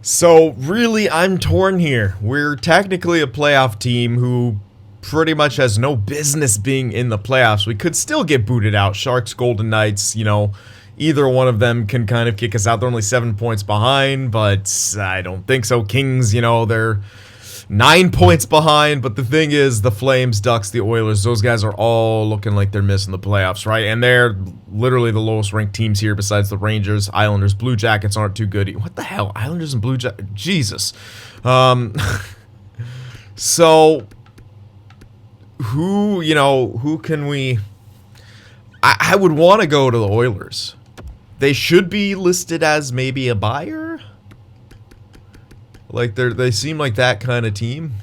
So, really, I'm torn here. We're technically a playoff team who pretty much has no business being in the playoffs. We could still get booted out. Sharks, Golden Knights, either one of them can kind of kick us out. They're only 7 points behind, but I don't think so. Kings, they're 9 points behind, but the thing is, the Flames, Ducks, the Oilers, those guys are all looking like they're missing the playoffs, right? And they're literally the lowest ranked teams here besides the Rangers, Islanders. Blue Jackets aren't too good. What the hell? Islanders and Blue Jackets? Jesus. So, who can we... I would want to go to the Oilers. They should be listed as maybe a buyer. Like they seem like that kind of team.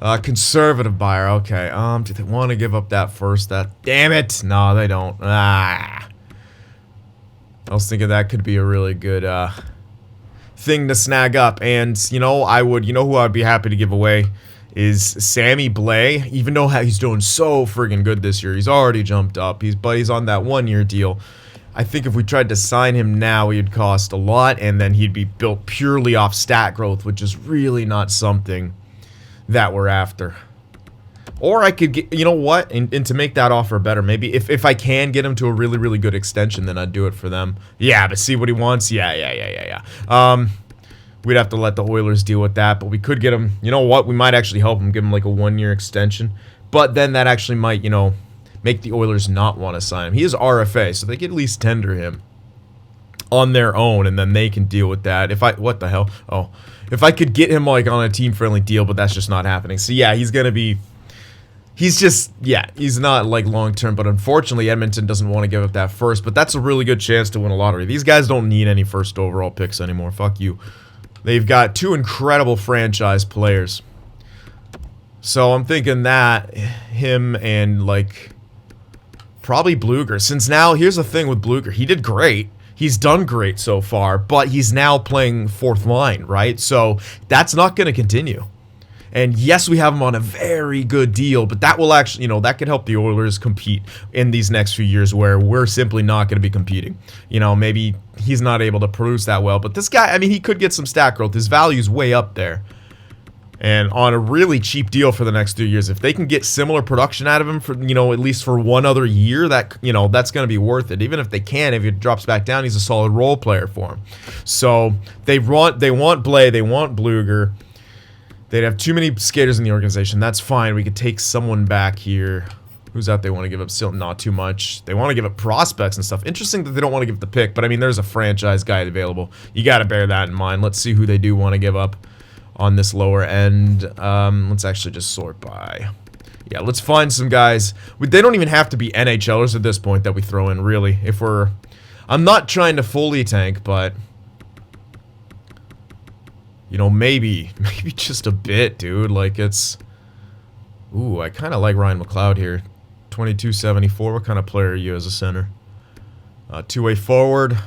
Conservative buyer. Okay. Do they want to give up that first? Damn it. No, they don't. I was thinking that could be a really good thing to snag up. And I would. Who I'd be happy to give away is Sammy Blais. Even though he's doing so friggin' good this year, he's already jumped up. He's on that 1-year deal. I think if we tried to sign him now, he'd cost a lot, and then he'd be built purely off stat growth, which is really not something that we're after. Or I could get, and to make that offer better, maybe if I can get him to a really, really good extension, then I'd do it for them. Yeah, but see what he wants? Yeah. We'd have to let the Oilers deal with that, but we could get him, we might actually help him, give him like a 1-year extension. But then that actually might, make the Oilers not want to sign him. He is RFA, so they could at least tender him on their own, and then they can deal with that. What the hell? Oh, if I could get him like on a team-friendly deal, but that's just not happening. So yeah, he's not like long-term, but unfortunately Edmonton doesn't want to give up that first, but that's a really good chance to win a lottery. These guys don't need any first overall picks anymore. Fuck you. They've got 2 incredible franchise players. So I'm thinking that him and like probably Bluger. Since now, here's the thing with Bluger. He did great. He's done great so far, but he's now playing 4th line, right? So that's not going to continue. And yes, we have him on a very good deal, but that will actually, that could help the Oilers compete in these next few years where we're simply not going to be competing. Maybe he's not able to produce that well, but this guy, he could get some stat growth. His value's way up there. And on a really cheap deal for the next 2 years, if they can get similar production out of him for, at least for one other year, that, that's going to be worth it. Even if they can, if it drops back down, he's a solid role player for him. So they want Blais, they want Bluger. They'd have too many skaters in the organization. That's fine. We could take someone back here. Who's out they want to give up? Still not too much. They want to give up prospects and stuff. Interesting that they don't want to give the pick, but there's a franchise guy available. You got to bear that in mind. Let's see who they do want to give up on this lower end. Let's actually just sort by. Yeah, let's find some guys. They don't even have to be NHLers at this point that we throw in, really. I'm not trying to fully tank, but maybe just a bit, dude. Like it's. Ooh, I kind of like Ryan McLeod here. 2274. What kind of player are you as a center? 2-way forward.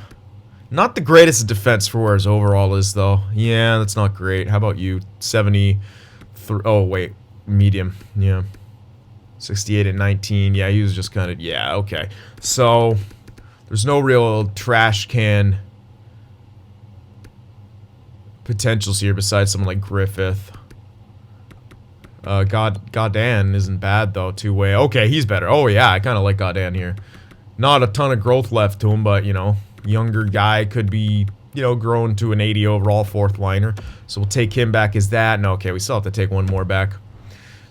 Not the greatest defense for where his overall is, though. Yeah, that's not great. How about you? 73. Oh, wait. Medium. Yeah. 68 and 19. Yeah, he was just kind of... Yeah, okay. So, there's no real trash can potentials here besides someone like Griffith. Godin isn't bad, though. 2-way. Okay, he's better. Oh, yeah, I kind of like Godin here. Not a ton of growth left to him, but, younger guy could be, grown to an 80 overall 4th liner. So we'll take him back as that. No, okay, we still have to take one more back.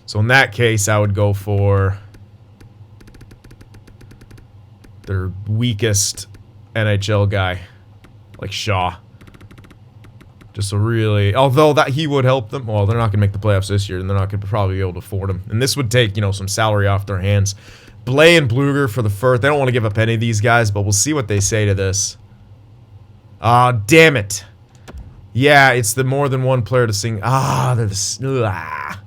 So in that case, I would go for their weakest NHL guy, like Shaw. Just a really, although that he would help them. Well, they're not going to make the playoffs this year, and they're not going to probably be able to afford him. And this would take, some salary off their hands. Blais and Bluger for the first. They don't want to give up any of these guys, but we'll see what they say to this. Damn it. Yeah, it's the more than one player to sing. They're the...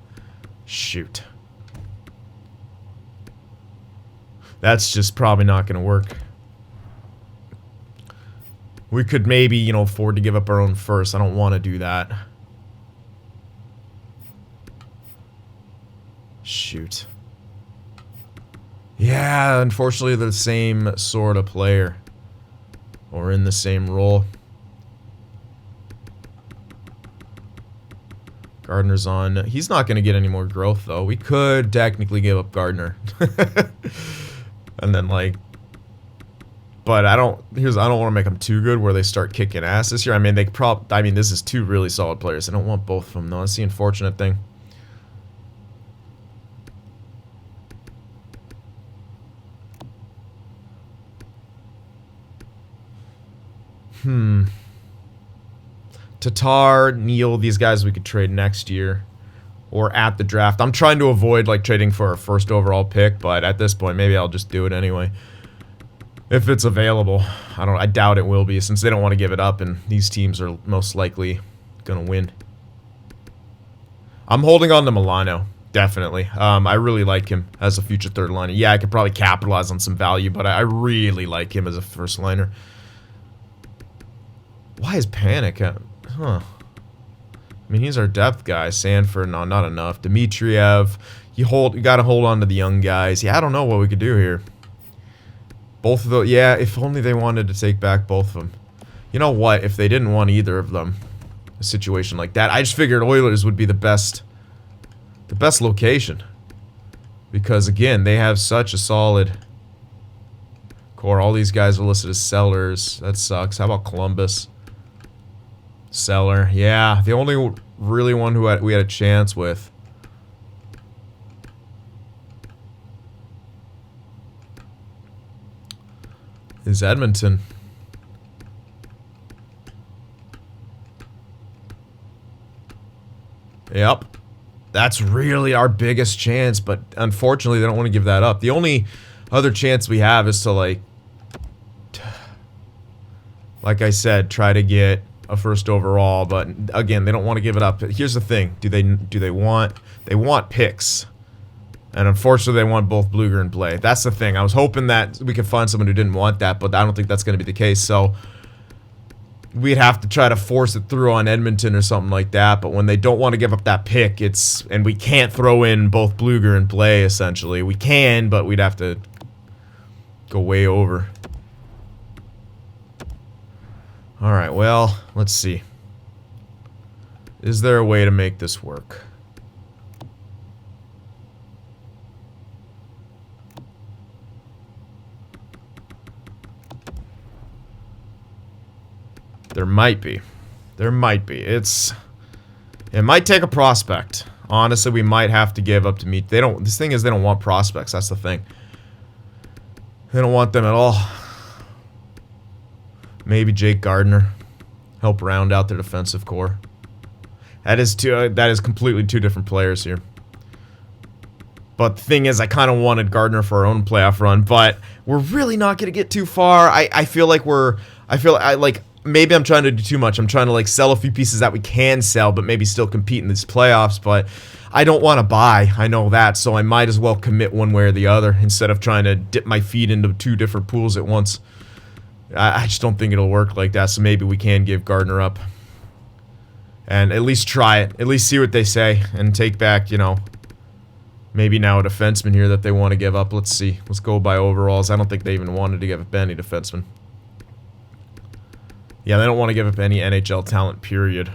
Shoot. That's just probably not going to work. We could maybe, afford to give up our own first. I don't want to do that. Shoot. Yeah, unfortunately they're the same sort of player. Or in the same role. Gardner's on. He's not going to get any more growth, though. We could technically give up Gardner. And then, like... But I don't want to make them too good where they start kicking ass this year. I mean, this is two really solid players. I don't want both of them, though. That's the unfortunate thing. Tatar, Neal, these guys we could trade next year. Or at the draft. I'm trying to avoid, like, trading for a first overall pick, but at this point, maybe I'll just do it anyway. If it's available. I doubt it will be, since they don't want to give it up, and these teams are most likely gonna win. I'm holding on to Milano, definitely. I really like him as a future third liner. Yeah, I could probably capitalize on some value, but I really like him as a first liner. Why is Panic at... Huh. I mean, he's our depth guy. Sanford, no, not enough. Dmitriev, you gotta hold on to the young guys. Yeah, I don't know what we could do here. Both of those, yeah, if only they wanted to take back both of them. You know what, if they didn't want either of them, a situation like that, I just figured Oilers would be the best location. Because, again, they have such a solid core. All these guys are listed as sellers. That sucks. How about Columbus? Seller, yeah, the only really one who we had a chance with. Is Edmonton. Yep. That's really our biggest chance, but unfortunately they don't want to give that up. The only other chance we have is to, like I said, try to get a first overall, but again, they don't want to give it up. Here's the thing: do they want picks? And unfortunately, they want both Bluger and Blay. That's the thing. I was hoping that we could find someone who didn't want that, but I don't think that's going to be the case. So we'd have to try to force it through on Edmonton or something like that. But when they don't want to give up that pick, and we can't throw in both Bluger and Blay. Essentially, we can, but we'd have to go way over. All right, well, let's see. Is there a way to make this work? There might be. There might be. It might take a prospect. Honestly, we might have to give up to meet. This thing is, they don't want prospects. That's the thing. They don't want them at all. Maybe Jake Gardner. Help round out their defensive core. That is completely two different players here. But the thing is, I kind of wanted Gardner for our own playoff run, but we're really not going to get too far. I feel like maybe I'm trying to do too much. I'm trying to, like, sell a few pieces that we can sell, but maybe still compete in these playoffs. But I don't want to buy. I know that, so I might as well commit one way or the other instead of trying to dip my feet into two different pools at once. I just don't think it'll work like that, so maybe we can give Gardner up. And at least try it. At least see what they say and take back, maybe now a defenseman here that they want to give up. Let's see. Let's go by overalls. I don't think they even wanted to give up any defenseman. Yeah, they don't want to give up any NHL talent, period.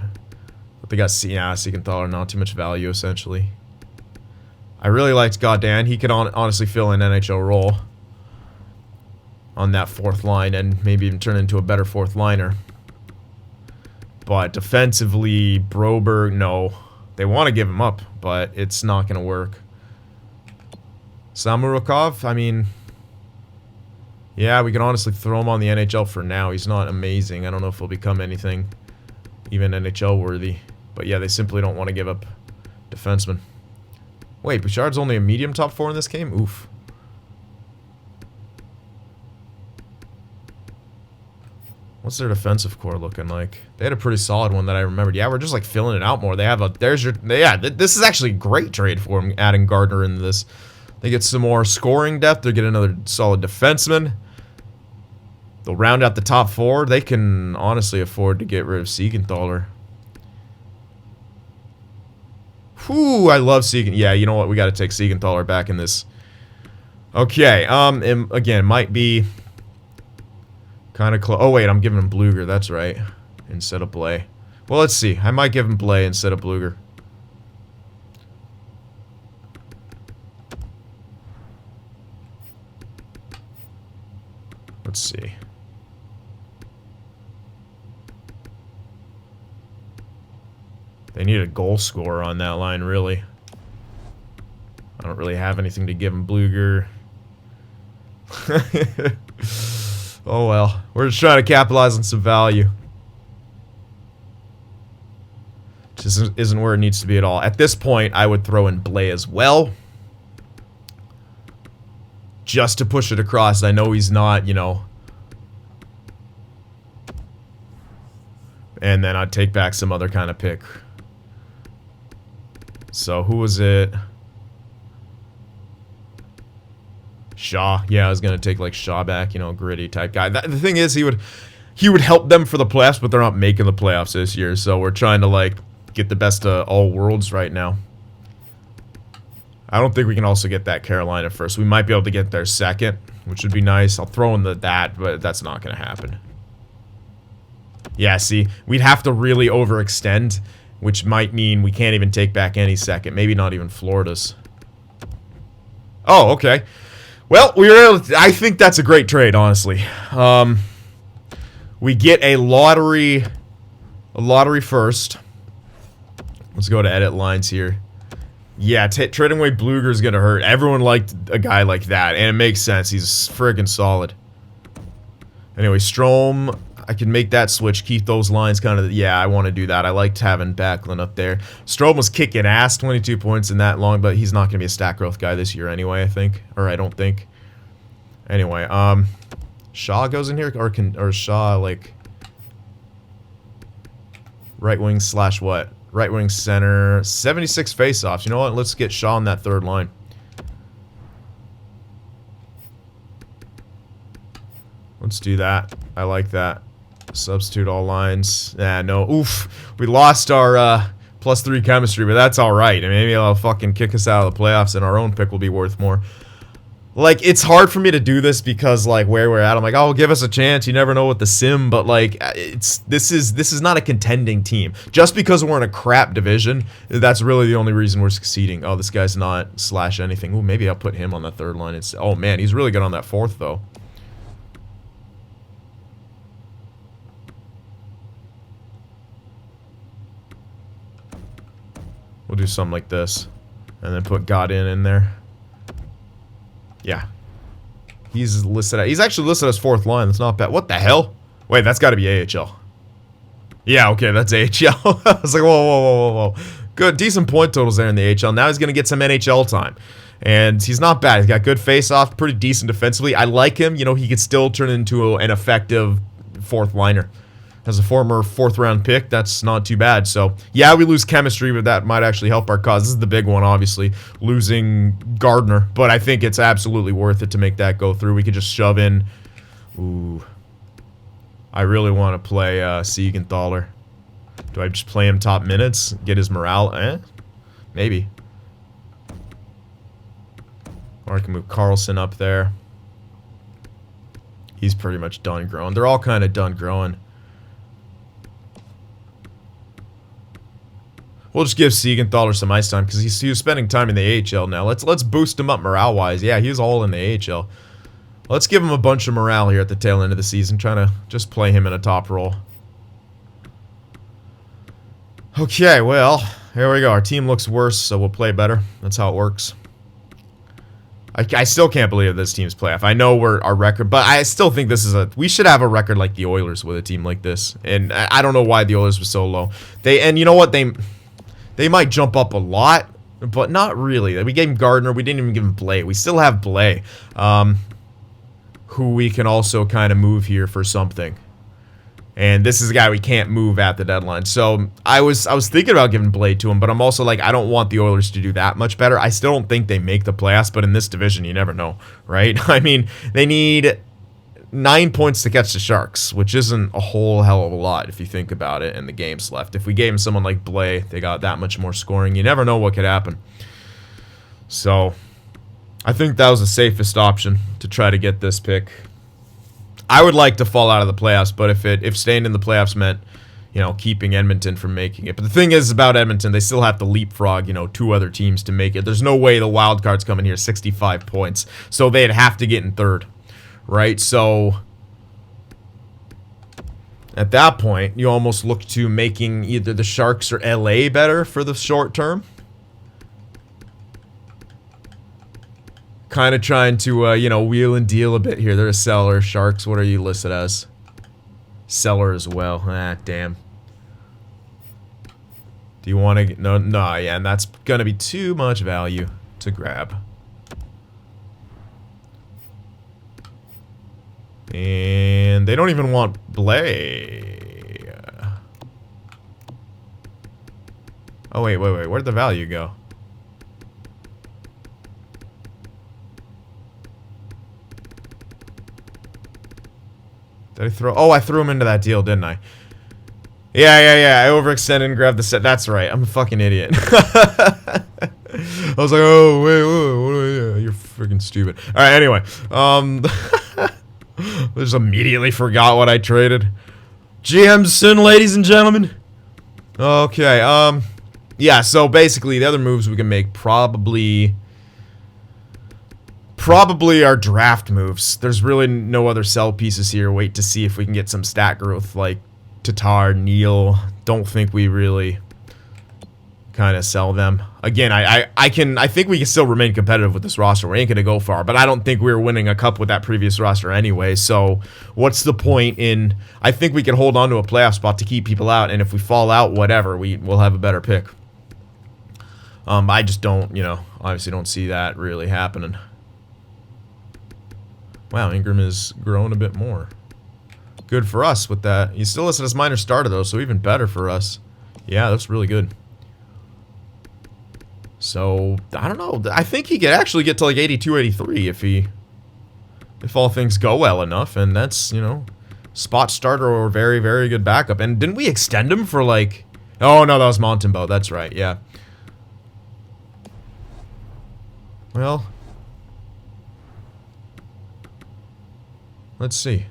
But they got Siegenthaler, not too much value, essentially. I really liked Godin. He could honestly fill an NHL role on that fourth line and maybe even turn into a better fourth liner. But defensively, Broberg, no. They want to give him up, but it's not going to work. Samorukov, I mean... Yeah, we can honestly throw him on the NHL for now. He's not amazing. I don't know if he'll become anything even NHL worthy. But yeah, they simply don't want to give up defensemen. Wait, Bouchard's only a medium top 4 in this game? Oof. What's their defensive core looking like? They had a pretty solid one that I remembered. Yeah, we're just, like, filling it out more. They have a... this is actually a great trade for them, adding Gardner into this. They get some more scoring depth. They get another solid defenseman. They'll round out the top 4. They can honestly afford to get rid of Siegenthaler. Whew, I love Siegenthaler. Yeah, you know what? We got to take Siegenthaler back in this. Okay, again, might be kind of close. Oh, wait, I'm giving him Bluger. That's right. Instead of Blay. Well, let's see. I might give him Blay instead of Bluger. They need a goal scorer on that line, really. I don't really have anything to give him. Bluger. Oh well. We're just trying to capitalize on some value. Just isn't where it needs to be at all. At this point, I would throw in Blay as well. Just to push it across. I know he's not, you know. And then I'd take back some other kind of pick. So, who was it? Shaw. Yeah, I was going to take, like, Shaw back, you know, gritty type guy. The thing is, he would help them for the playoffs, but they're not making the playoffs this year. So, we're trying to, like, get the best of all worlds right now. I don't think we can also get that Carolina first. We might be able to get there second, which would be nice. I'll throw in that, but that's not going to happen. Yeah, see, we'd have to really overextend, which might mean we can't even take back any second. Maybe not even Florida's. Oh, okay. Well, I think that's a great trade, honestly. We get a lottery first. Let's go to edit lines here. Yeah, trading away Bluger's gonna hurt. Everyone liked a guy like that, and it makes sense. He's friggin' solid. Anyway, Strome, I can make that switch, keep those lines kind of... Yeah, I want to do that. I liked having Backlund up there. Strome was kicking ass, 22 points in that long, but he's not gonna be a stat growth guy this year anyway, I think. Or I don't think. Anyway, Shaw goes in here, or Shaw, like... Right wing / what? Right wing center, 76 faceoffs. You know what? Let's get Shaw on that third line. Let's do that. I like that. Substitute all lines. Nah, no. Oof. We lost our +3 chemistry, but that's alright. I mean, maybe I'll fucking kick us out of the playoffs and our own pick will be worth more. Like, it's hard for me to do this because, like, where we're at, I'm like, oh, give us a chance. You never know with the sim, but, like, this is not a contending team. Just because we're in a crap division, that's really the only reason we're succeeding. Oh, this guy's not / anything. Ooh, maybe I'll put him on the third line. Oh, man, he's really good on that fourth, though. We'll do something like this. And then put Godin in there. Yeah. He's actually listed as fourth line. That's not bad. What the hell? Wait, that's got to be AHL. Yeah, okay, that's AHL. I was like, whoa. Good, decent point totals there in the AHL. Now he's going to get some NHL time. And he's not bad. He's got good face-off, pretty decent defensively. I like him. You know, he could still turn into an effective fourth liner. As a former fourth-round pick, that's not too bad. So, yeah, we lose chemistry, but that might actually help our cause. This is the big one, obviously, losing Gardner. But I think it's absolutely worth it to make that go through. We could just shove in... Ooh. I really want to play Siegenthaler. Do I just play him top minutes? Get his morale? Maybe. Or I can move Carlson up there. He's pretty much done growing. They're all kind of done growing. We'll just give Siegenthaler some ice time because he was spending time in the AHL now. Let's boost him up morale-wise. Yeah, he's all in the AHL. Let's give him a bunch of morale here at the tail end of the season, trying to just play him in a top role. Okay, well, here we go. Our team looks worse, so we'll play better. That's how it works. I still can't believe this team's playoff. I know our record, but I still think this is we should have a record like the Oilers with a team like this. And I don't know why the Oilers were so low. And you know what? They might jump up a lot, but not really. We gave him Gardner. We didn't even give him Blay. We still have Blay, who we can also kind of move here for something. And this is a guy we can't move at the deadline. So I was thinking about giving Blay to him, but I'm also like, I don't want the Oilers to do that much better. I still don't think they make the playoffs, but in this division, you never know, right? I mean, they need 9 points to catch the Sharks, which isn't a whole hell of a lot if you think about it in the games left. If we gave him someone like Blay, they got that much more scoring. You never know what could happen. So I think that was the safest option to try to get this pick. I would like to fall out of the playoffs, but if staying in the playoffs meant, you know, keeping Edmonton from making it. But the thing is about Edmonton, they still have to leapfrog, you know, 2 other teams to make it. There's no way the wild card's coming here 65 points. So they'd have to get in third. Right, so At that point, you almost look to making either the Sharks or LA better for the short term. Kind of trying to, you know, wheel and deal a bit here. They're a seller. Sharks, what are you listed as? Seller as well. Ah, damn. Do you want to... No, yeah, and that's going to be too much value to grab. And they don't even want Blay. Oh, wait. Where'd the value go? Did I throw... Oh, I threw him into that deal, didn't I? Yeah. I overextended and grabbed the set. That's right. I'm a fucking idiot. I was like, oh, wait, you're freaking stupid. Alright, anyway. I just immediately forgot what I traded. GM soon, ladies and gentlemen. Okay, yeah, so basically the other moves we can make probably our draft moves. There's really no other sell pieces here. Wait to see if we can get some stat growth like Tatar, Neal. Don't think we really kind of sell them. Again, I think we can still remain competitive with this roster. We ain't gonna go far, but I don't think we were winning a cup with that previous roster anyway. So what's the point in... I think we can hold on to a playoff spot to keep people out, and if we fall out, whatever, we'll have a better pick. I just don't, you know, obviously don't see that really happening. Wow, Ingram is growing a bit more. Good for us with that. He's still listed as minor starter though, so even better for us. Yeah, that's really good. So, I don't know. I think he could actually get to like 82, 83 if all things go well enough, and that's, you know, spot starter or very, very good backup. And didn't we extend him for like... Oh, no, that was Montembeau. That's right, yeah. Well... Let's see.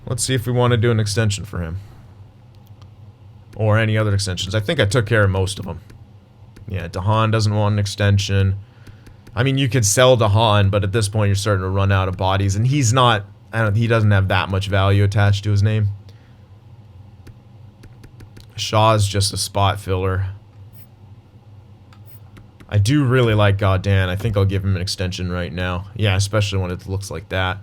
Let's see if we want to do an extension for him. Or any other extensions. I think I took care of most of them. Yeah, DeHaan doesn't want an extension. I mean, you could sell DeHaan, but at this point you're starting to run out of bodies. And he's not... he doesn't have that much value attached to his name. Shaw's just a spot filler. I do really like Goddan. I think I'll give him an extension right now. Yeah, especially when it looks like that.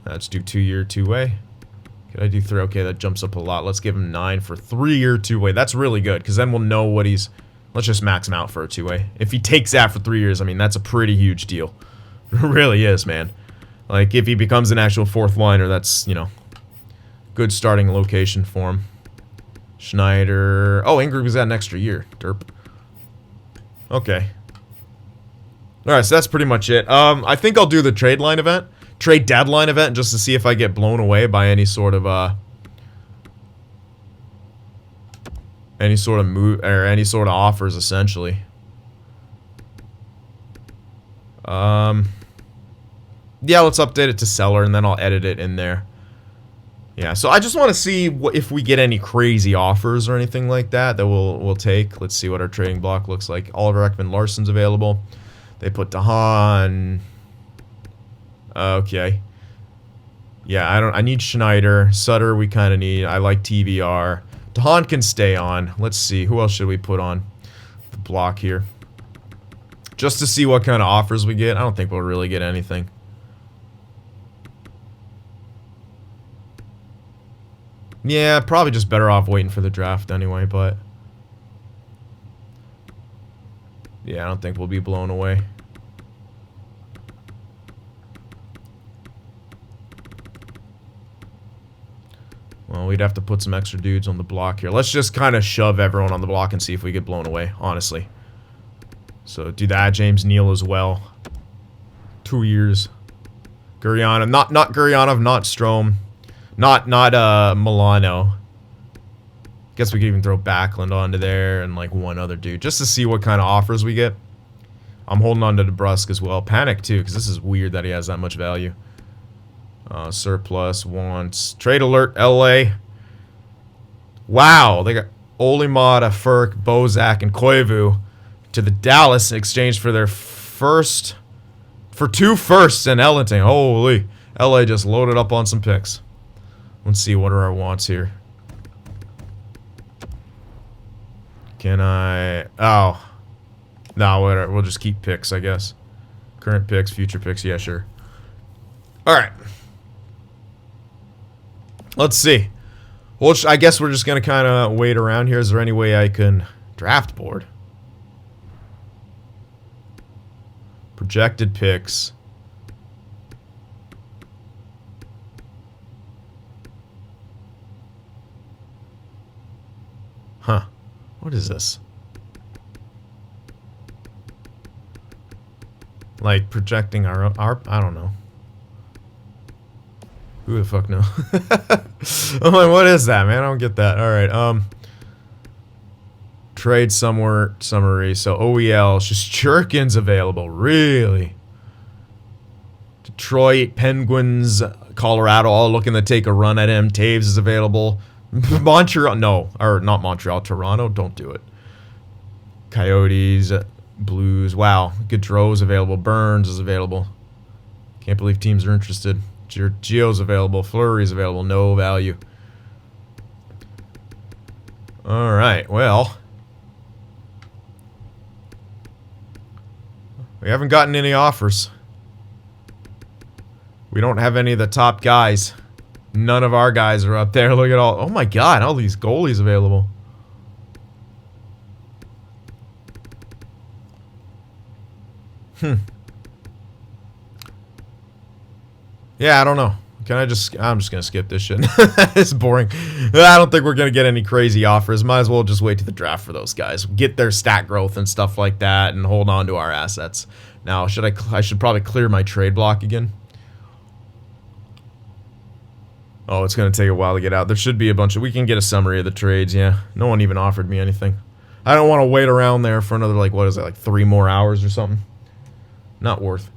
Let's do 2-year, 2-way. Could I do 3? Okay, that jumps up a lot. Let's give him 9 for 3-year, 2-way. That's really good, because then we'll know what he's... Let's just max him out for a 2-way. If he takes that for 3 years, I mean, that's a pretty huge deal. It really is, man. Like, if he becomes an actual 4th liner, that's, you know, good starting location for him. Schneider. Oh, Ingram's got an extra year. Derp. Okay. Alright, so that's pretty much it. I think I'll do the trade deadline event, just to see if I get blown away by any sort of move or any sort of offers, essentially. Yeah, let's update it to seller, and then I'll edit it in there. Yeah, so I just want to see if we get any crazy offers or anything like that we'll take. Let's see what our trading block looks like. Oliver Ekman-Larsson's available. They put DeHaan. Okay. Yeah, I need Schneider. Sutter we kind of need. I like TVR. DeHaan can stay on. Let's see. Who else should we put on the block here? Just to see what kind of offers we get. I don't think we'll really get anything. Yeah, probably just better off waiting for the draft anyway, but... Yeah, I don't think we'll be blown away. Well, we'd have to put some extra dudes on the block here. Let's just kind of shove everyone on the block and see if we get blown away, honestly. So, do that. James Neal as well. 2 years. Guryanov. Not Guryanov, not Strome. Not Milano. Guess we could even throw Backlund onto there and like one other dude. Just to see what kind of offers we get. I'm holding on to DeBrusque as well. Panic too, because this is weird that he has that much value. Surplus wants... Trade alert, LA. Wow, they got Olimata, Furk, Bozak, and Koivu to the Dallas in exchange for their first... For 2 firsts and Ellington. Holy. LA just loaded up on some picks. Let's see, what are our wants here? Can I... Oh. No, whatever. We'll just keep picks, I guess. Current picks, future picks. Yeah, sure. Alright. Let's see. Well, I guess we're just going to kind of wait around here. Is there any way I can... Draft board? Projected picks. Huh. What is this? Like projecting our I don't know. Who the fuck knows? I'm like, what is that, man? I don't get that. Alright, trade somewhere summary. So OEL, Shesterkin's available. Really? Detroit, Penguins, Colorado, all looking to take a run at him. Taves is available. Montreal, no, or not Montreal, Toronto, don't do it. Coyotes, Blues, wow. Gaudreau's available. Burns is available. Can't believe teams are interested. Geo's available. Fleury's available. No value. Alright, well. We haven't gotten any offers. We don't have any of the top guys. None of our guys are up there. Look at all... Oh my god, all these goalies available. Yeah, I don't know. Can I just... I'm just gonna skip this shit. It's boring. I don't think we're gonna get any crazy offers. Might as well just wait to the draft for those guys. Get their stat growth and stuff like that and hold on to our assets. Now, I should probably clear my trade block again. Oh, it's going to take a while to get out. There should be a bunch of... We can get a summary of the trades, yeah. No one even offered me anything. I don't want to wait around there for another, like, what is it, like 3 more hours or something? Not worth.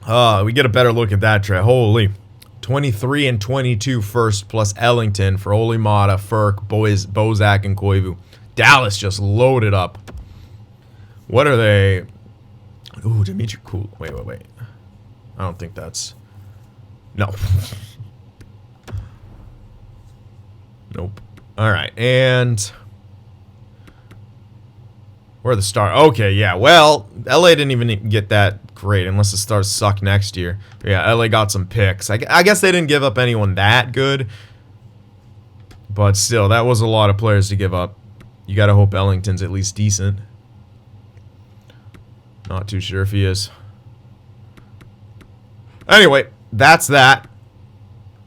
We get a better look at that trade. Holy. 23 and 22 first plus Ellington for Oli Mata, Furk, Bozak, and Koivu. Dallas just loaded up. What are they? Ooh, Dimitri Cool. Wait. I don't think that's... No. Nope. Alright, and... Where are the Stars? Okay, yeah, well, LA didn't even get that great unless the Stars suck next year. Yeah, LA got some picks. I guess they didn't give up anyone that good. But still, that was a lot of players to give up. You gotta hope Ellington's at least decent. Not too sure if he is. Anyway, that's that.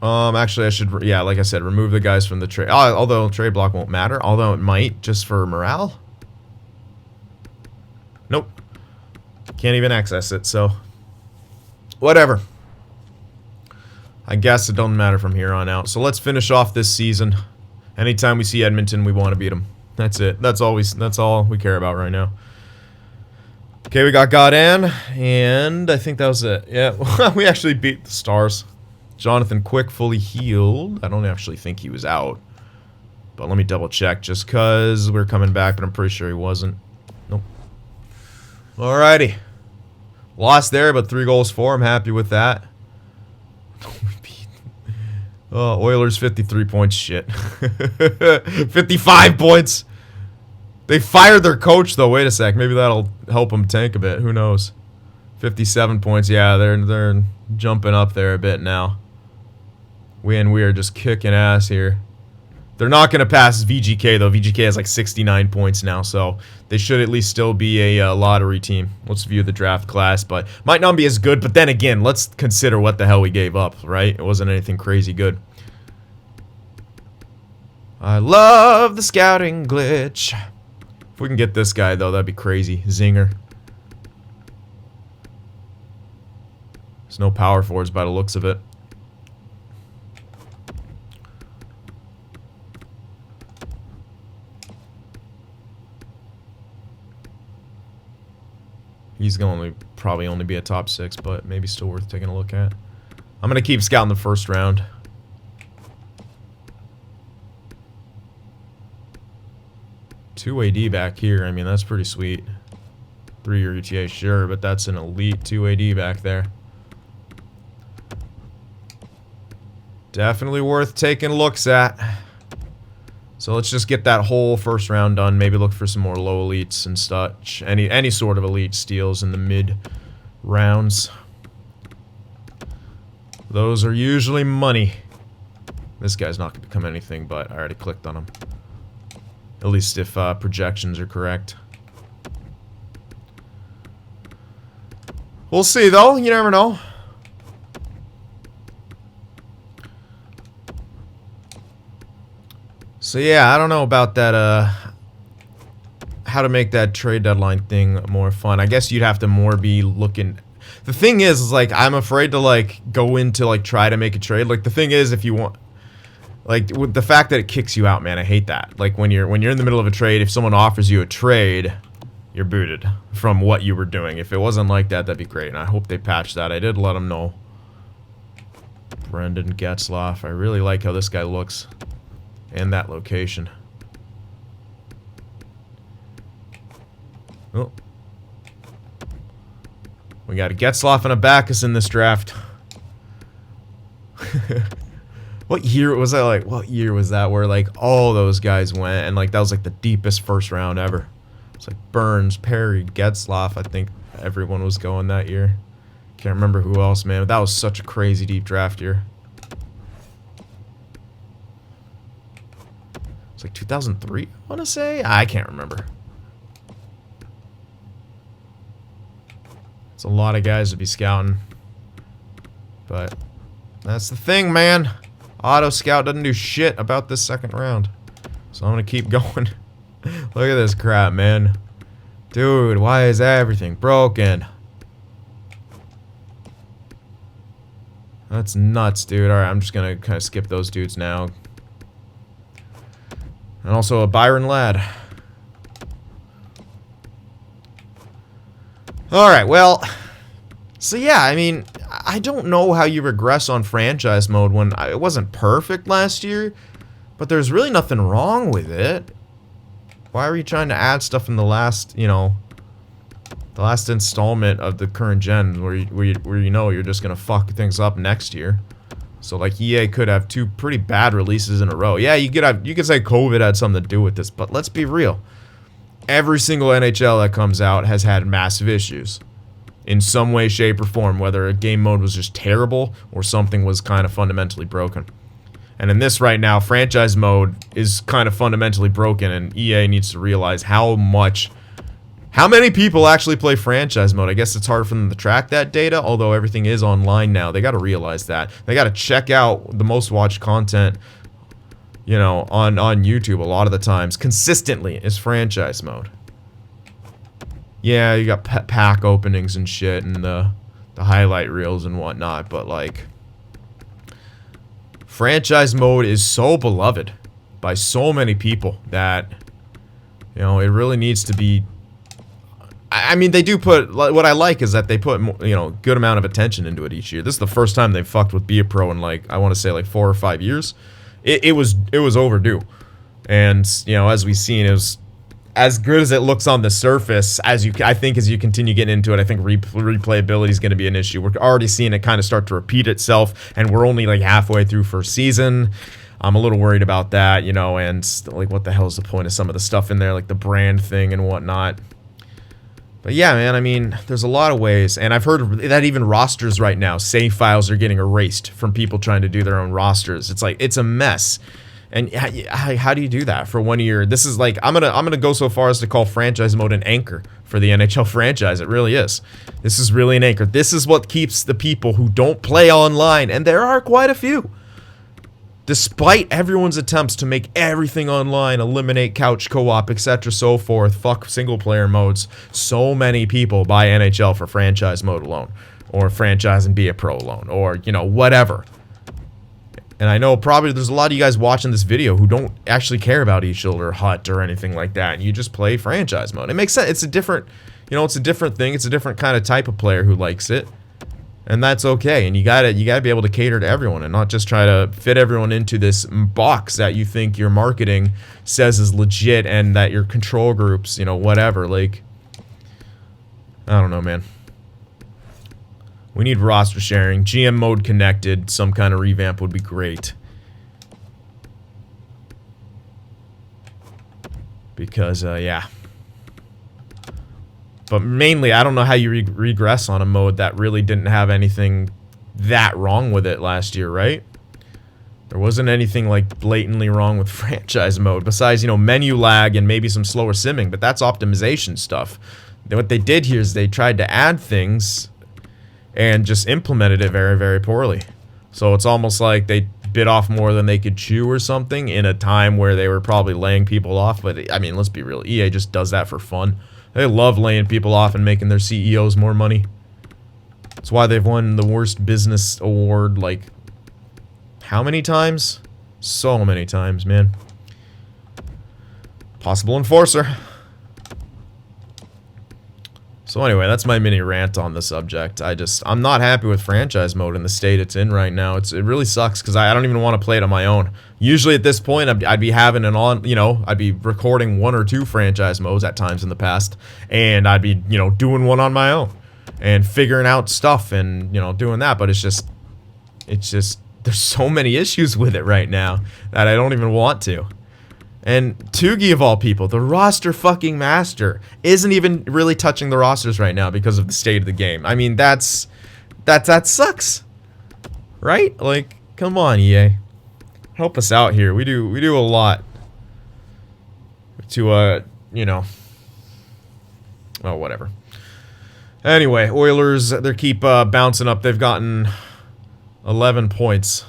Actually, I should, yeah, like I said, remove the guys from the trade. Although trade block won't matter. Although it might, just for morale. Nope. Can't even access it, so. Whatever. I guess it doesn't matter from here on out. So let's finish off this season. Anytime we see Edmonton, we want to beat them. That's it. That's all we care about right now. Okay, we got Godin, and I think that was it. Yeah, we actually beat the Stars. Jonathan Quick fully healed. I don't actually think he was out. But let me double check just because we're coming back, but I'm pretty sure he wasn't. Nope. Alrighty. Lost there, but 3 goals for. I'm happy with that. Oh, Oilers 53 points. Shit. 55 points. They fired their coach, though. Wait a sec. Maybe that'll help them tank a bit. Who knows? 57 points. Yeah, they're jumping up there a bit now. We are just kicking ass here. They're not going to pass VGK, though. VGK has like 69 points now, so they should at least still be a lottery team. Let's view the draft class, but might not be as good. But then again, let's consider what the hell we gave up, right? It wasn't anything crazy good. I love the scouting glitch. If we can get this guy, though, that'd be crazy. Zinger. There's no power forwards by the looks of it. He's going to probably only be a top 6, but maybe still worth taking a look at. I'm going to keep scouting the first round. Two AD back here. I mean, that's pretty sweet. 3-year ETA, sure, but that's an elite 2AD back there. Definitely worth taking looks at. So let's just get that whole first round done. Maybe look for some more low elites and such. Any sort of elite steals in the mid rounds. Those are usually money. This guy's not going to become anything, but I already clicked on him. At least if projections are correct. We'll see, though. You never know. So yeah, I don't know about that, how to make that trade deadline thing more fun. I guess you'd have to more be looking... The thing is like, I'm afraid to, like, go into, like, try to make a trade. Like, the thing is, if you want... Like, with the fact that it kicks you out, man, I hate that. Like, when you're in the middle of a trade, if someone offers you a trade, you're booted from what you were doing. If it wasn't like that, that'd be great, and I hope they patch that. I did let them know. Brendan Getzlaff. I really like how this guy looks. And that location. Oh. We got a Getzlaff and a Backus in this draft. What year was that? Like, what year was that where, like, all those guys went and, like, that was, like, the deepest first round ever? It's like Burns, Perry, Getzlaff. I think everyone was going that year. Can't remember who else, man. But that was such a crazy deep draft year. It's like 2003, I want to say? I can't remember. It's a lot of guys to be scouting. But that's the thing, man. Auto Scout doesn't do shit about this second round. So I'm going to keep going. Look at this crap, man. Dude, why is everything broken? That's nuts, dude. Alright, I'm just going to kind of skip those dudes now. And also a Byron Ladd. Alright, well... So yeah, I mean, I don't know how you regress on franchise mode when it wasn't perfect last year. But there's really nothing wrong with it. Why are you trying to add stuff in the last, you know... The last installment of the current gen where you know you're just gonna fuck things up next year. So, like, EA could have 2 pretty bad releases in a row. Yeah, you could say COVID had something to do with this, but let's be real. Every single NHL that comes out has had massive issues. In some way, shape, or form, whether a game mode was just terrible or something was kind of fundamentally broken. And in this right now, franchise mode is kind of fundamentally broken, and EA needs to realize how many people actually play franchise mode. I guess it's hard for them to track that data, although everything is online now. They got to realize that. They got to check out the most watched content, you know, on YouTube a lot of the times. Consistently is franchise mode. Yeah, you got pack openings and shit and the highlight reels and whatnot, but, like, franchise mode is so beloved by so many people that, you know, it really needs to be... I mean, they do put... What I like is that they put, you know, good amount of attention into it each year. This is the first time they've fucked with Be A Pro in, like, I want to say, like, 4 or 5 years. It was overdue. And, you know, as we've seen, it was as good as it looks on the surface. I think as you continue getting into it, I think replayability is going to be an issue. We're already seeing it kind of start to repeat itself, and we're only, like, halfway through first season. I'm a little worried about that, you know, and, like, what the hell is the point of some of the stuff in there, like the brand thing and whatnot. But yeah, man, I mean, there's a lot of ways, and I've heard that even rosters right now, save files are getting erased from people trying to do their own rosters. It's like, it's a mess. And how do you do that for 1 year? This is like, I'm gonna go so far as to call franchise mode an anchor for the NHL franchise. It really is. This is really an anchor. This is what keeps the people who don't play online, and there are quite a few. Despite everyone's attempts to make everything online, eliminate couch co-op, etc., so forth, fuck single-player modes, so many people buy NHL for franchise mode alone, or franchise and Be A Pro alone, or, you know, whatever. And I know probably there's a lot of you guys watching this video who don't actually care about eShield or HUT or anything like that, and you just play franchise mode. It makes sense. It's a different, you know, it's a different thing. It's a different kind of type of player who likes it. And that's okay, and you gotta be able to cater to everyone and not just try to fit everyone into this box that you think your marketing says is legit and that your control groups, you know, whatever. Like, I don't know, man. We need roster sharing. GM mode connected. Some kind of revamp would be great. Because, yeah. But mainly, I don't know how you regress on a mode that really didn't have anything that wrong with it last year, right? There wasn't anything, like, blatantly wrong with franchise mode. Besides, you know, menu lag and maybe some slower simming. But that's optimization stuff. Then what they did here is they tried to add things and just implemented it very, very poorly. So it's almost like they bit off more than they could chew or something in a time where they were probably laying people off. But, I mean, let's be real. EA just does that for fun. They love laying people off and making their CEOs more money. That's why they've won the worst business award, like, how many times? So many times, man. Possible enforcer. So anyway, that's my mini rant on the subject. I'm not happy with franchise mode in the state it's in right now. It really sucks because I don't even want to play it on my own. Usually at this point, I'd be having I'd be recording 1 or 2 franchise modes at times in the past, and I'd be, doing one on my own and figuring out stuff and, doing that. But it's just, there's so many issues with it right now that I don't even want to. And Tugi, of all people, the roster fucking master, isn't even really touching the rosters right now because of the state of the game. I mean, that sucks, right? Like, come on, EA, help us out here. We do a lot to oh, whatever. Anyway, Oilers, they keep bouncing up. They've gotten 11 points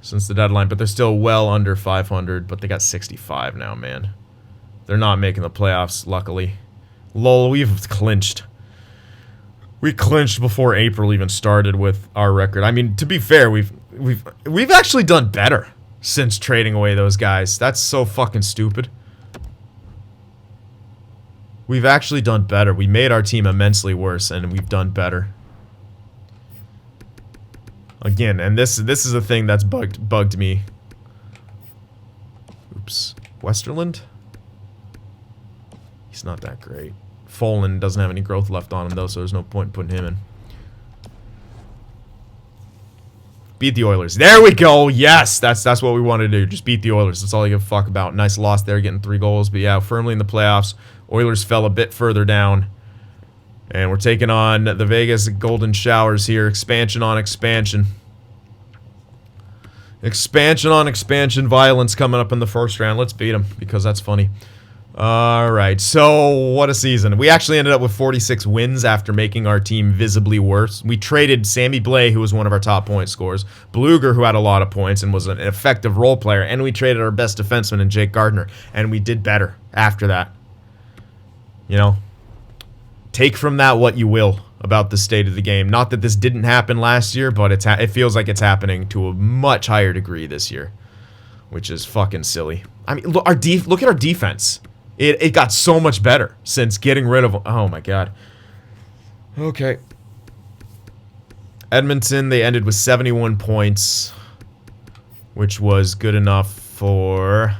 since the deadline, but they're still well under 500, but they got 65 now, man. They're not making the playoffs, luckily. Lol, we've clinched. We clinched before April even started with our record. I mean, to be fair, we've actually done better since trading away those guys. That's so fucking stupid. We've actually done better. We made our team immensely worse, and we've done better. Again, and this is a thing that's bugged me. Oops. Westerland? He's not that great. Folan doesn't have any growth left on him, though, so there's no point in putting him in. Beat the Oilers. There we go! Yes! That's what we want to do. Just beat the Oilers. That's all I give a fuck about. Nice loss there, getting 3 goals. But yeah, firmly in the playoffs. Oilers fell a bit further down. And we're taking on the Vegas Golden Showers here. Expansion on expansion. Expansion on expansion. Violence coming up in the first round. Let's beat them, because that's funny. Alright, so what a season. We actually ended up with 46 wins after making our team visibly worse. We traded Sammy Blais, who was one of our top point scorers, Bluger, who had a lot of points and was an effective role player, and we traded our best defenseman in Jake Gardner, and we did better after that. Take from that what you will about the state of the game. Not that this didn't happen last year, but it feels like it's happening to a much higher degree this year, which is fucking silly. I mean, look at our defense. It got so much better since getting rid of... Oh, my God. Okay. Edmonton, they ended with 71 points, which was good enough for...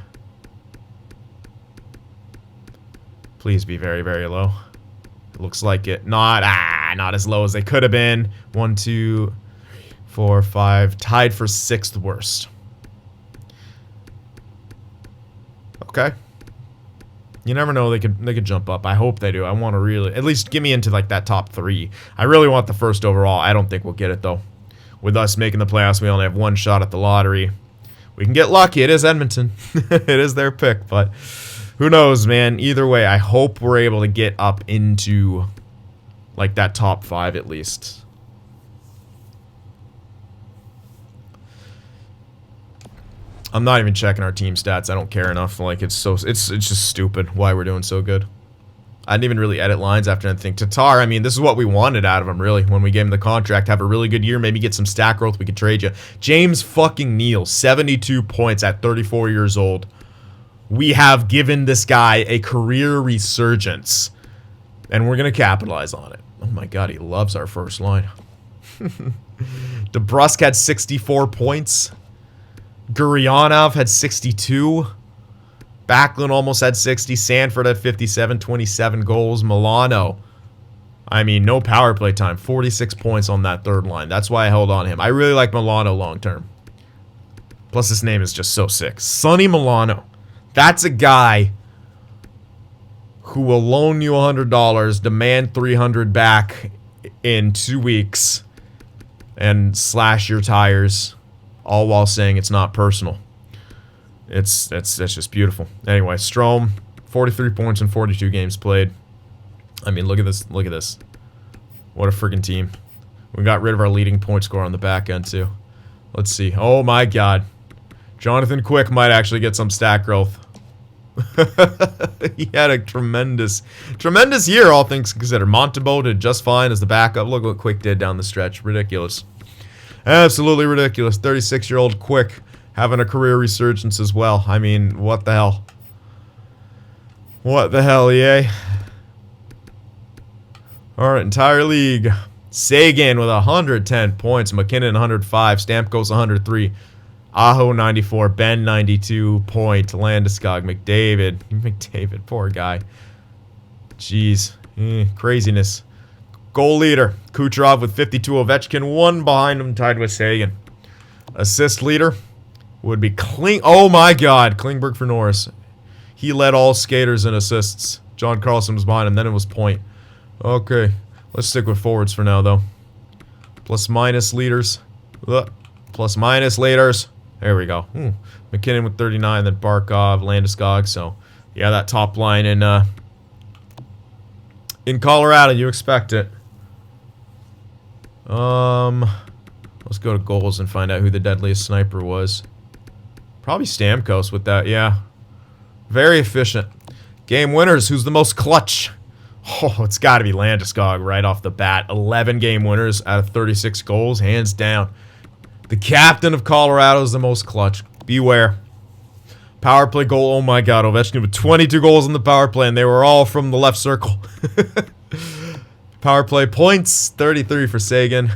Please be very, very low. It looks like it. Not as low as they could have been. 1, 2, 3, 4, 5. Tied for 6th worst. Okay. You never know, they could jump up. I hope they do. I want to really at least get me into like that top 3. I really want the first overall. I don't think we'll get it though. With us making the playoffs, we only have 1 shot at the lottery. We can get lucky. It is Edmonton. It is their pick, but who knows, man. Either way, I hope we're able to get up into like that top 5 at least. I'm not even checking our team stats. I don't care enough. Like, it's just stupid why we're doing so good. I didn't even really edit lines after anything. Tatar, I mean, this is what we wanted out of him, really, when we gave him the contract. Have a really good year, maybe get some stat growth, we could trade you. James fucking Neal, 72 points at 34 years old. We have given this guy a career resurgence, and we're going to capitalize on it. Oh my God, he loves our first line. DeBrusk had 64 points. Guryanov had 62. Backlund almost had 60. Sanford had 57, 27 goals. Milano, I mean, no power play time. 46 points on that third line. That's why I held on him. I really like Milano long term. Plus, his name is just so sick. Sonny Milano. That's a guy who will loan you $100, demand $300 back in 2 weeks, and slash your tires, all while saying it's not personal. That's just beautiful. Anyway, Strome, 43 points in 42 games played. I mean, look at this. Look at this. What a freaking team. We got rid of our leading point scorer on the back end, too. Let's see. Oh, my God. Jonathan Quick might actually get some stat growth. He had a tremendous year, all things considered. Montembeault did just fine as the backup. Look what Quick did down the stretch. Ridiculous. Absolutely ridiculous. 36-year-old Quick having a career resurgence as well. I mean, what the hell? What the hell, EA? Alright, entire league. Sagan with 110 points. McKinnon 105. Stamkos 103. Aho 94. Ben 92. Point. Landeskog. McDavid, poor guy. Jeez. Craziness. Goal leader. Kucherov with 52. Ovechkin 1 behind him, tied with Sagan. Assist leader would be oh my God. Klingberg for Norris. He led all skaters in assists. John Carlson was behind him. Then it was Point. Okay. Let's stick with forwards for now, though. Plus minus leaders. Plus minus leaders. There we go. McKinnon with 39, then Barkov, Landeskog. So, yeah, that top line in Colorado, you expect it. Let's go to goals and find out who the deadliest sniper was. Probably Stamkos with that, yeah. Very efficient. Game winners, who's the most clutch? Oh, it's got to be Landeskog right off the bat. 11 game winners out of 36 goals, hands down. The captain of Colorado is the most clutch. Beware. Power play goal, oh my God. Ovechkin with 22 goals in the power play, and they were all from the left circle. Power play points, 33 for Sagan.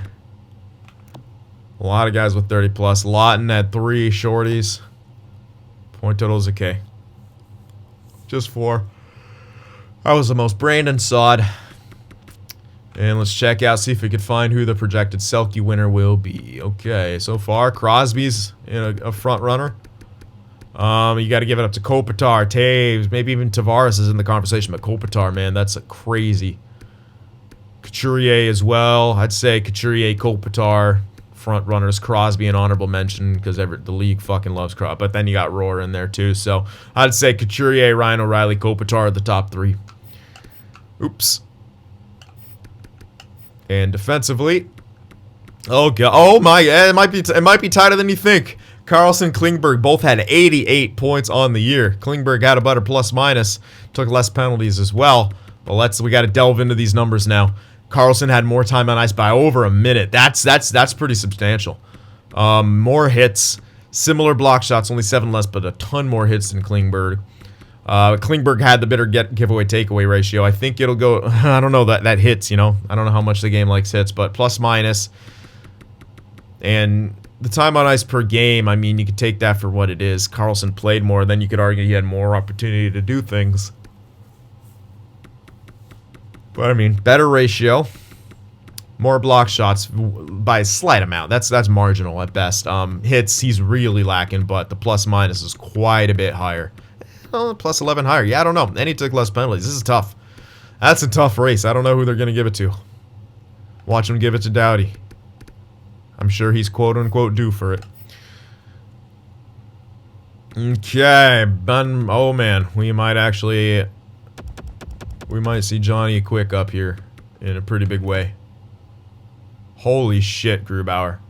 A lot of guys with 30 plus. Lawton had 3 shorties. Point total is okay. Just 4. That was the most. Brandon Saad. And let's check out, see if we could find who the projected Selke winner will be. Okay, so far, Crosby's a front runner. You got to give it up to Kopitar, Taves, maybe even Tavares is in the conversation, but Kopitar, man, that's a crazy. Couturier as well. I'd say Couturier, Kopitar, front runners. Crosby an honorable mention because the league fucking loves Crosby. But then you got Roar in there too. So I'd say Couturier, Ryan O'Reilly, Kopitar are the top 3. Oops. And defensively, oh God, oh my, it might be tighter than you think. Carlson, Klingberg both had 88 points on the year. Klingberg had a better plus minus, took less penalties as well. But we got to delve into these numbers now. Carlson had more time on ice by over a minute. That's pretty substantial. More hits, similar block shots, only 7 less, but a ton more hits than Klingberg. Klingberg had the better giveaway takeaway ratio. I think it'll go. I don't know that hits. I don't know how much the game likes hits, but plus minus. And the time on ice per game. I mean, you could take that for what it is. Carlson played more. Then you could argue he had more opportunity to do things. But I mean, better ratio, more block shots by a slight amount. That's marginal at best. Hits he's really lacking, but the plus minus is quite a bit higher. Well, plus 11 higher. Yeah, I don't know. And he took less penalties. This is tough. That's a tough race. I don't know who they're going to give it to. Watch him give it to Doughty. I'm sure he's quote-unquote due for it. Okay. Oh, man. We might see Johnny Quick up here in a pretty big way. Holy shit, Grubauer.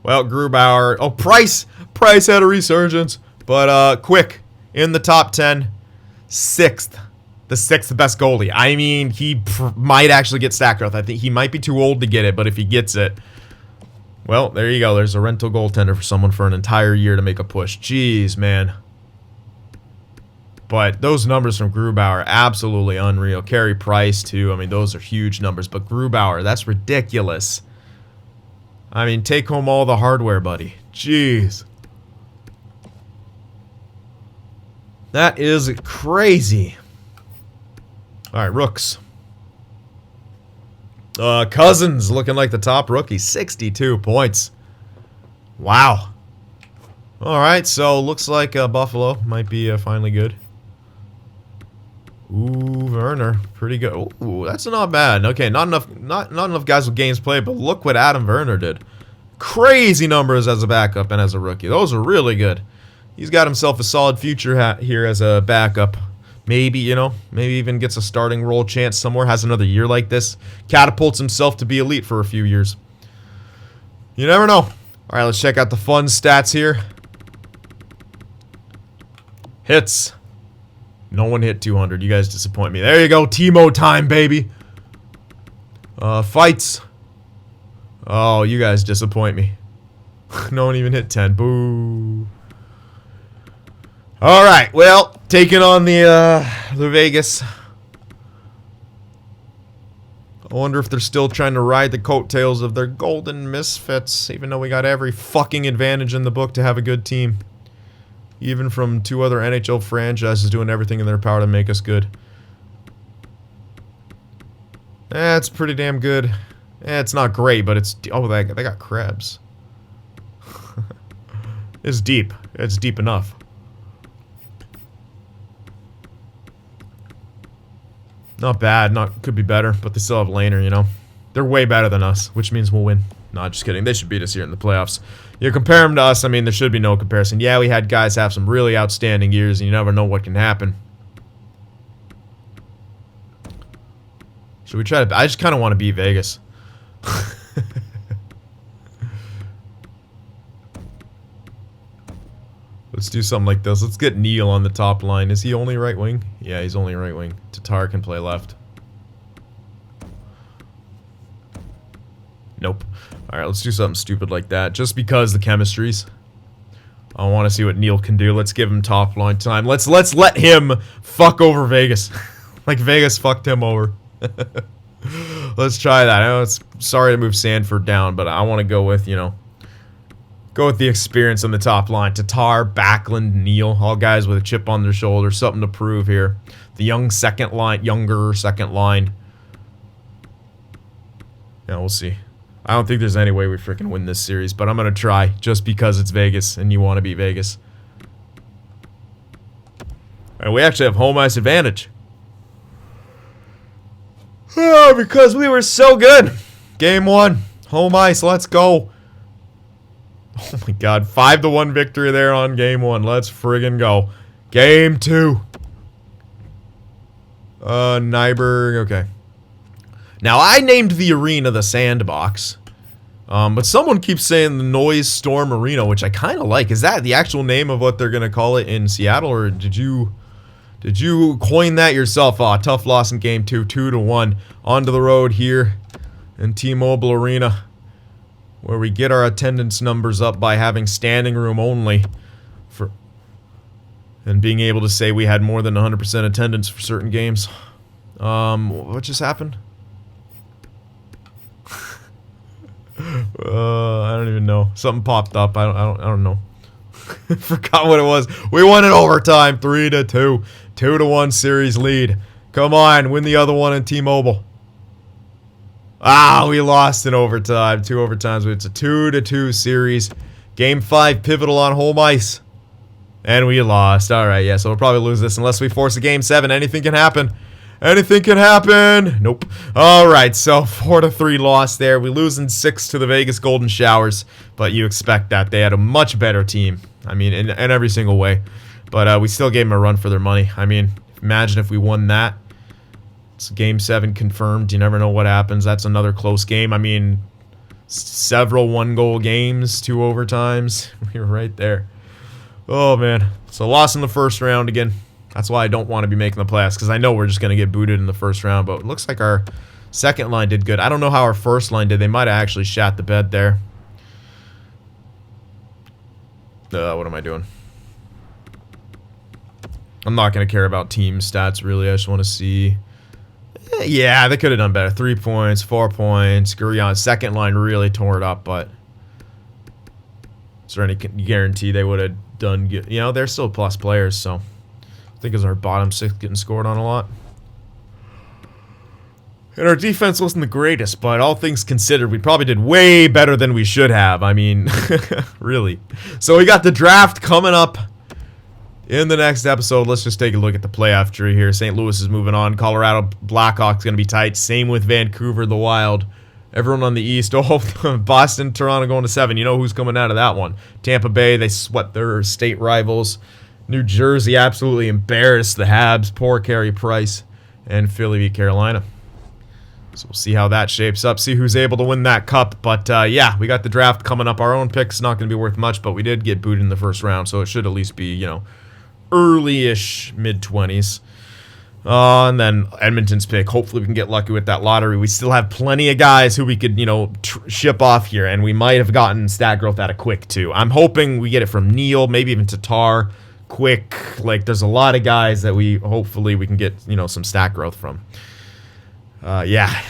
Well, Grubauer. Oh, Price. Price had a resurgence. But Quick. In the top 10, 6th. The 6th best goalie. I mean, he might actually get stat growth. I think he might be too old to get it, but if he gets it, well, there you go. There's a rental goaltender for someone for an entire year to make a push. Jeez, man. But those numbers from Grubauer, absolutely unreal. Carey Price, too. I mean, those are huge numbers. But Grubauer, that's ridiculous. I mean, take home all the hardware, buddy. Jeez. That is crazy. All right, rooks. Cousins looking like the top rookie. 62 points. Wow. All right, so looks like Buffalo might be finally good. Ooh, Werner, pretty good. Ooh, that's not bad. Okay, not enough guys with games played, but look what Adam Werner did. Crazy numbers as a backup and as a rookie. Those are really good. He's got himself a solid future here as a backup. Maybe, you know, maybe even gets a starting role chance somewhere, has another year like this, catapults himself to be elite for a few years. You never know. All right, let's check out the fun stats here. Hits. No one hit 200. You guys disappoint me. There you go. Timo time, baby. Fights. Oh, you guys disappoint me. No one even hit 10. Boo. All right. Well, taking on the Vegas. I wonder if they're still trying to ride the coattails of their golden misfits, even though we got every fucking advantage in the book to have a good team. Even from 2 other NHL franchises doing everything in their power to make us good. That's pretty damn good. It's not great, but it's... Oh, they got crabs. It's deep. It's deep enough. Not bad. Could be better, but they still have Laner, you know. They're way better than us, which means we'll win. No, just kidding. They should beat us here in the playoffs. You compare them to us, I mean, there should be no comparison. Yeah, we had guys have some really outstanding years, and you never know what can happen. Should we try to... I just kind of want to beat Vegas. Let's do something like this. Let's get Neil on the top line. Is he only right wing? Yeah, he's only right wing. Tatar can play left. Nope. Alright, let's do something stupid like that. Just because the chemistries. I want to see what Neil can do. Let's give him top line time. Let's let him fuck over Vegas. Like Vegas fucked him over. Let's try that. I know it's sorry to move Sanford down, but I want to go with, you know, go with the experience on the top line. Tatar, Backlund, Neil, all guys with a chip on their shoulder, something to prove here. The younger second line. Yeah, we'll see. I don't think there's any way we freaking win this series, but I'm going to try just because it's Vegas and you want to beat Vegas. And we actually have home ice advantage. Oh, because we were so good. Game 1. Home ice. Let's go. Oh my god. 5-1 victory there on game 1. Let's friggin' go. Game 2. Nyberg. Okay. Now, I named the arena the Sandbox. But someone keeps saying the Noise Storm Arena, which I kind of like. Is that the actual name of what they're going to call it in Seattle, or did you coin that yourself? Tough loss in game 2, 2-1. Onto the road here in T-Mobile Arena, where we get our attendance numbers up by having standing room only and being able to say we had more than 100% attendance for certain games. What just happened? I don't even know. Something popped up. I don't know. Forgot what it was. We won in overtime, 3-2, 2-1 series lead. Come on, win the other one in T-Mobile. Ah, we lost in overtime. 2 overtimes. It's a 2-2 series. Game 5 pivotal on home ice, and we lost. All right, yeah. So we'll probably lose this unless we force a game 7. Anything can happen. Anything can happen. Nope. All right, so 4-3 loss there. We lose in 6 to the Vegas Golden Showers, but you expect that. They had a much better team. I mean, in every single way. But we still gave them a run for their money. I mean, imagine if we won that. It's game 7 confirmed. You never know what happens. That's another close game. I mean, several 1-goal games, 2 overtimes. We were right there. Oh, man. So lost in the first round again. That's why I don't want to be making the playoffs, because I know we're just going to get booted in the first round. But it looks like our second line did good. I don't know how our first line did. They might have actually shat the bed there. What am I doing? I'm not going to care about team stats, really. I just want to see... Yeah, they could have done better. 3 points, 4 points. Gurion, second line really tore it up, but... Is there any guarantee they would have done good? You know, they're still plus players, so... think is our bottom 6 getting scored on a lot. And our defense wasn't the greatest, but all things considered, we probably did way better than we should have. I mean, really. So we got the draft coming up in the next episode. Let's just take a look at the playoff tree here. St. Louis is moving on. Colorado Blackhawks going to be tight. Same with Vancouver, the Wild. Everyone on the East. Oh, Boston, Toronto going to 7. You know who's coming out of that one. Tampa Bay, they swept their state rivals. New Jersey absolutely embarrassed the Habs. Poor Carey Price. And Philly beat Carolina. So we'll see how that shapes up, see who's able to win that cup. But yeah, we got the draft coming up. Our own pick's not going to be worth much, but we did get booted in the first round, so it should at least be, you know, early-ish mid-20s. And then Edmonton's pick. Hopefully we can get lucky with that lottery. We still have plenty of guys who we could, you know, ship off here, and we might have gotten stat growth out of Quick, too. I'm hoping we get it from Neil, maybe even Tatar, Quick. Like, there's a lot of guys that hopefully we can get, you know, some stat growth from. Yeah,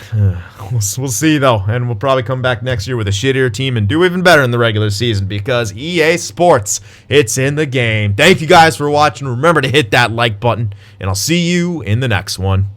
we'll see though, and we'll probably come back next year with a shittier team and do even better in the regular season because EA Sports, it's in the game. Thank you guys for watching. Remember to hit that like button, and I'll see you in the next one.